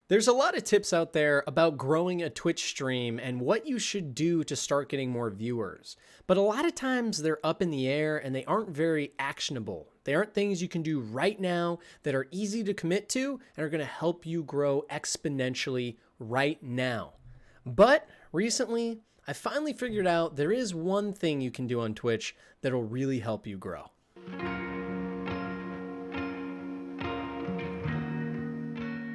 There's a lot of tips out there about growing a Twitch stream and what you should do to start getting more viewers. But a lot of times they're up in the air and they aren't very actionable. They aren't things you can do right now that are easy to commit to and are going to help you grow exponentially right now. But recently, I finally figured out there is one thing you can do on Twitch that'll really help you grow.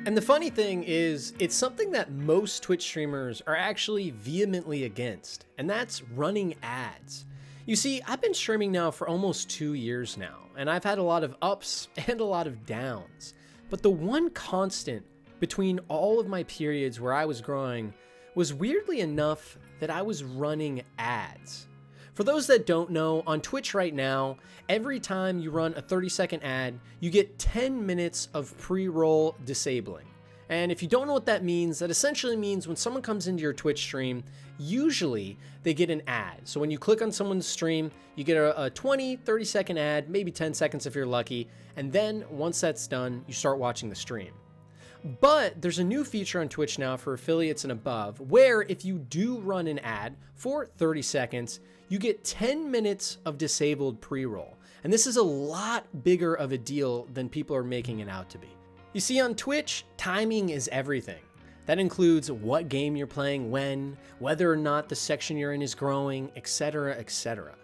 And the funny thing is, it's something that most Twitch streamers are actually vehemently against, and that's running ads. You see, I've been streaming now for almost 2 years now, and I've had a lot of ups and a lot of downs. But the one constant between all of my periods where I was growing was, weirdly enough, that I was running ads. For those that don't know, on Twitch right now, every time you run a 30-second ad, you get 10 minutes of pre-roll disabling. And if you don't know what that means, that essentially means when someone comes into your Twitch stream, usually they get an ad. So when you click on someone's stream, you get a 20, 30-second ad, maybe 10 seconds if you're lucky, and then once that's done, you start watching the stream. But there's a new feature on Twitch now for affiliates and above, where if you do run an ad for 30 seconds, you get 10 minutes of disabled pre-roll. And this is a lot bigger of a deal than people are making it out to be. You see, on Twitch, timing is everything. That includes what game you're playing when, whether or not the section you're in is growing, etc., etc.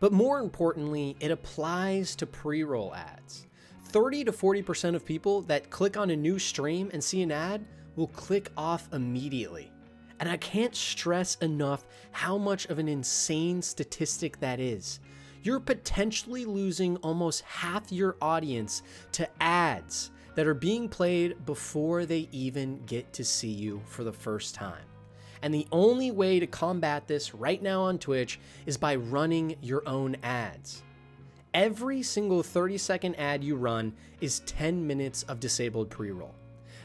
But more importantly, it applies to pre-roll ads. 30 to 40% of people that click on a new stream and see an ad will click off immediately. And I can't stress enough how much of an insane statistic that is. You're potentially losing almost half your audience to ads that are being played before they even get to see you for the first time. And the only way to combat this right now on Twitch is by running your own ads. Every single 30-second ad you run is 10 minutes of disabled pre-roll.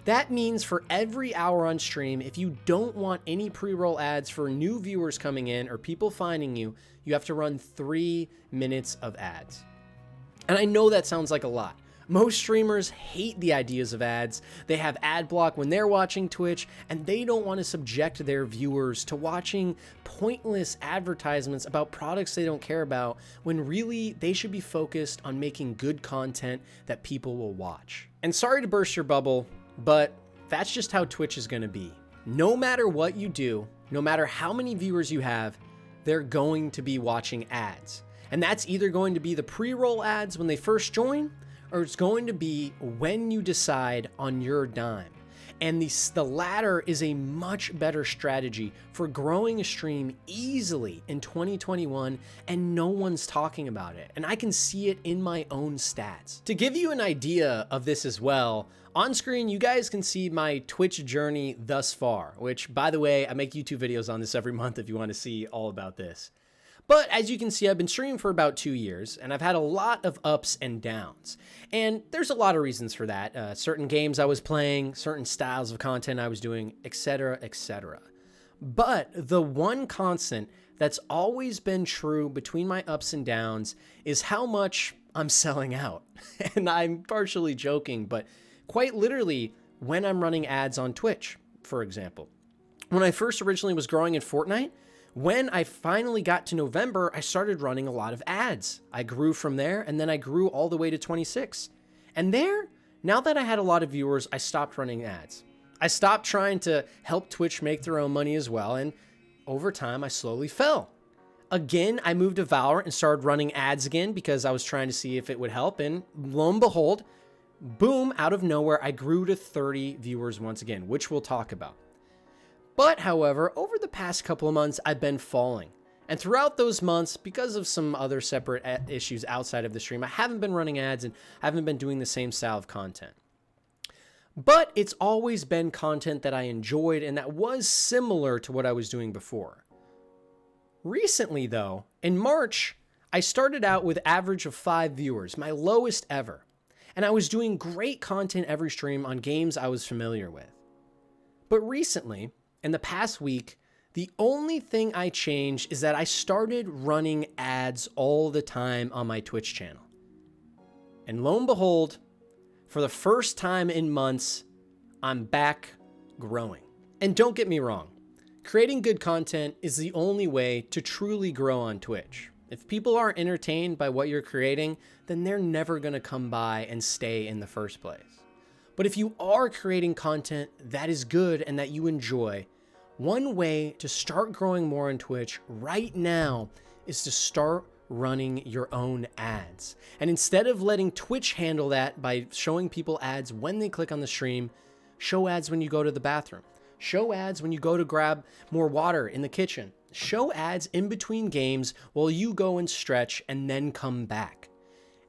That means for every hour on stream, if you don't want any pre-roll ads for new viewers coming in or people finding you, you have to run 3 minutes of ads. And I know that sounds like a lot. Most streamers hate the ideas of ads. They have ad block when they're watching Twitch, and they don't want to subject their viewers to watching pointless advertisements about products they don't care about, when really they should be focused on making good content that people will watch. And sorry to burst your bubble, but that's just how Twitch is going to be. No matter what you do, no matter how many viewers you have, they're going to be watching ads. And that's either going to be the pre-roll ads when they first join, or it's going to be when you decide on your dime. And the latter is a much better strategy for growing a stream easily in 2021, and no one's talking about it. And I can see it in my own stats. To give you an idea of this as well, on screen you guys can see my Twitch journey thus far, which, by the way, I make YouTube videos on this every month if you want to see all about this. But as you can see, I've been streaming for about 2 years, and I've had a lot of ups and downs. And there's a lot of reasons for that. Certain games I was playing, certain styles of content I was doing, etc., etc. But the one constant that's always been true between my ups and downs is how much I'm selling out. And I'm partially joking, but quite literally when I'm running ads on Twitch, for example. When I first originally was growing in Fortnite, when I finally got to November, I started running a lot of ads. I grew from there, and then I grew all the way to 26. And there, now that I had a lot of viewers, I stopped running ads. I stopped trying to help Twitch make their own money as well, and over time, I slowly fell. Again, I moved to Valorant and started running ads again because I was trying to see if it would help, and lo and behold, boom, out of nowhere, I grew to 30 viewers once again, which we'll talk about. But, however, over the past couple of months, I've been falling. And throughout those months, because of some other separate issues outside of the stream, I haven't been running ads and I haven't been doing the same style of content. But it's always been content that I enjoyed and that was similar to what I was doing before. Recently, though, in March, I started out with average of 5 viewers, my lowest ever. And I was doing great content every stream on games I was familiar with. But recently, in the past week, the only thing I changed is that I started running ads all the time on my Twitch channel. And lo and behold, for the first time in months, I'm back growing. And don't get me wrong, creating good content is the only way to truly grow on Twitch. If people aren't entertained by what you're creating, then they're never going to come by and stay in the first place. But if you are creating content that is good and that you enjoy, one way to start growing more on Twitch right now is to start running your own ads. And instead of letting Twitch handle that by showing people ads when they click on the stream, show ads when you go to the bathroom. Show ads when you go to grab more water in the kitchen. Show ads in between games while you go and stretch and then come back.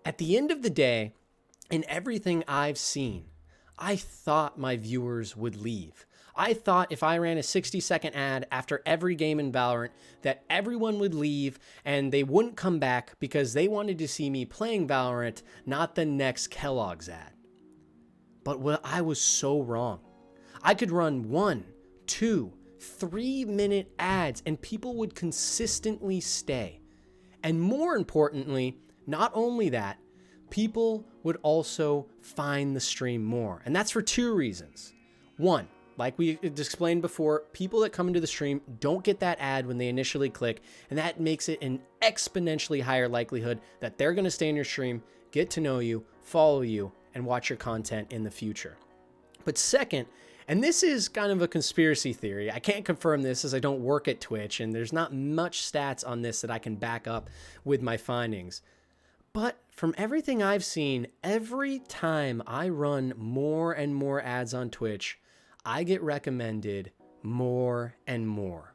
At the end of the day, in everything I've seen, I thought my viewers would leave. I thought if I ran a 60-second ad after every game in Valorant that everyone would leave and they wouldn't come back because they wanted to see me playing Valorant, not the next Kellogg's ad. But I was so wrong. I could run 1, 2, 3-minute ads and people would consistently stay. And more importantly, not only that, people would also find the stream more. And that's for 2 reasons. 1, like we explained before, people that come into the stream don't get that ad when they initially click, and that makes it an exponentially higher likelihood that they're going to stay in your stream, get to know you, follow you, and watch your content in the future. But second, and this is kind of a conspiracy theory, I can't confirm this as I don't work at Twitch, and there's not much stats on this that I can back up with my findings. But from everything I've seen, every time I run more and more ads on Twitch, I get recommended more and more.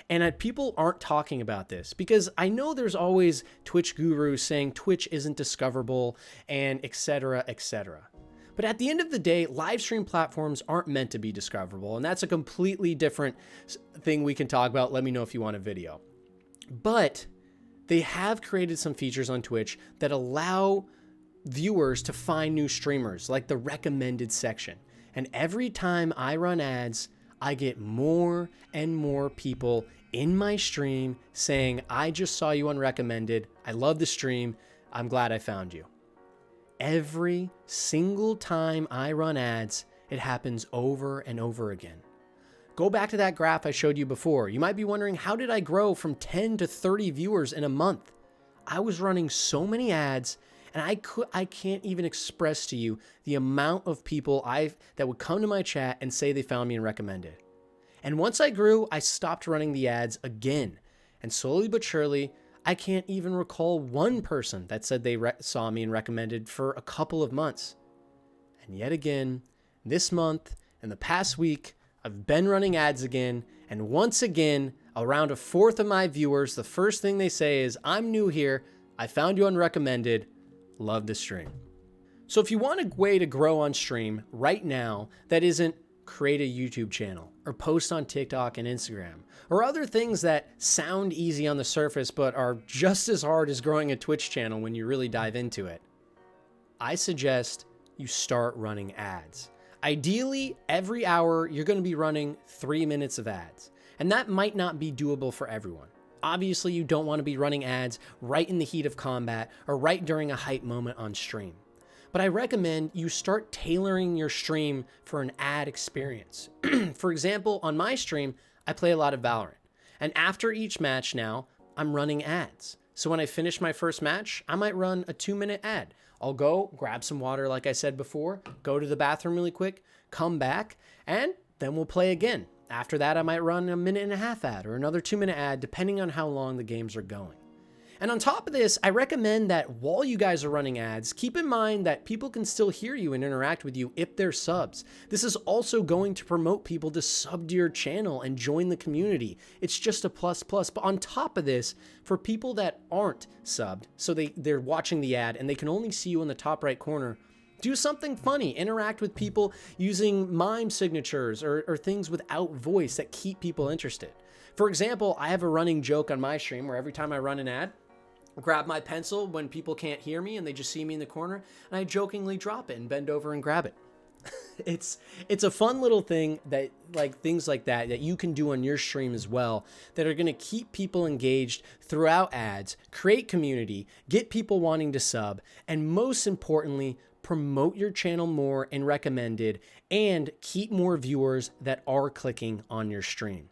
And people aren't talking about this because I know there's always Twitch gurus saying Twitch isn't discoverable and etc., etc. But at the end of the day, live stream platforms aren't meant to be discoverable, and that's a completely different thing we can talk about. Let me know if you want a video. But they have created some features on Twitch that allow viewers to find new streamers, like the recommended section. And every time I run ads, I get more and more people in my stream saying, I just saw you on recommended. I love the stream. I'm glad I found you. Every single time I run ads, it happens over and over again. Go back to that graph I showed you before. You might be wondering, how did I grow from 10 to 30 viewers in a month? I was running so many ads, and I can't even express to you the amount of people that would come to my chat and say they found me and recommended. And once I grew, I stopped running the ads again. And slowly but surely, I can't even recall one person that said they saw me and recommended for a couple of months. And yet again, this month and the past week, I've been running ads again, and once again, around a fourth of my viewers, the first thing they say is, I'm new here, I found you on recommended, love the stream. So if you want a way to grow on stream right now that isn't create a YouTube channel or post on TikTok and Instagram or other things that sound easy on the surface but are just as hard as growing a Twitch channel when you really dive into it, I suggest you start running ads. Ideally, every hour, you're going to be running 3 minutes of ads, and that might not be doable for everyone. Obviously, you don't want to be running ads right in the heat of combat or right during a hype moment on stream. But I recommend you start tailoring your stream for an ad experience. For example, on my stream, I play a lot of Valorant, and after each match now, I'm running ads. So when I finish my first match, I might run a 2-minute ad. I'll go grab some water, like I said before, go to the bathroom really quick, come back, and then we'll play again. After that, I might run a 1.5-minute ad or another 2-minute ad, depending on how long the games are going. And on top of this, I recommend that while you guys are running ads, keep in mind that people can still hear you and interact with you if they're subs. This is also going to promote people to sub to your channel and join the community. It's just a plus. But on top of this, for people that aren't subbed, so they're watching the ad and they can only see you in the top right corner, do something funny. Interact with people using mime signatures or things without voice that keep people interested. For example, I have a running joke on my stream where every time I run an ad, grab my pencil when people can't hear me and they just see me in the corner, and I jokingly drop it and bend over and grab it. It's a fun little thing that, like, things like that you can do on your stream as well, that are going to keep people engaged throughout ads, create community, get people wanting to sub, and most importantly, promote your channel more and recommended and keep more viewers that are clicking on your stream.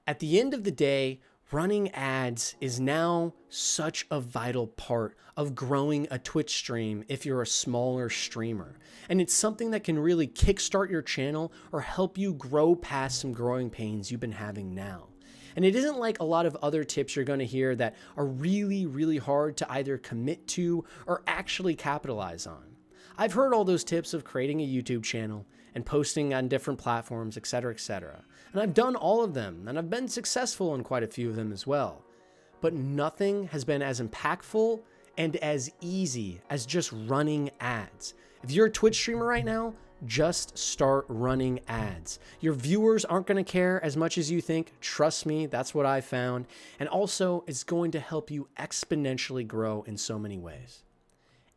At the end of the day, running ads is now such a vital part of growing a Twitch stream if you're a smaller streamer. And it's something that can really kickstart your channel or help you grow past some growing pains you've been having now. And it isn't like a lot of other tips you're going to hear that are really, really hard to either commit to or actually capitalize on. I've heard all those tips of creating a YouTube channel and posting on different platforms, etc., etc. And I've done all of them, and I've been successful in quite a few of them as well. But nothing has been as impactful and as easy as just running ads. If you're a Twitch streamer right now, just start running ads. Your viewers aren't going to care as much as you think. Trust me, that's what I found. And also, it's going to help you exponentially grow in so many ways.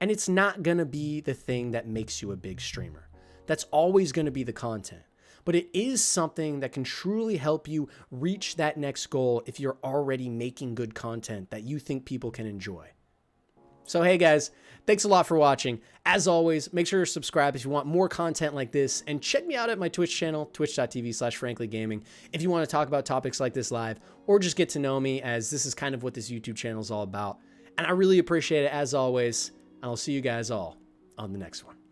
And it's not going to be the thing that makes you a big streamer. That's always going to be the content. But it is something that can truly help you reach that next goal if you're already making good content that you think people can enjoy. So hey guys, thanks a lot for watching. As always, make sure to subscribe if you want more content like this, and check me out at my Twitch channel, twitch.tv/FranklyGaming, if you want to talk about topics like this live, or just get to know me, as this is kind of what this YouTube channel is all about. And I really appreciate it as always, and I'll see you guys all on the next one.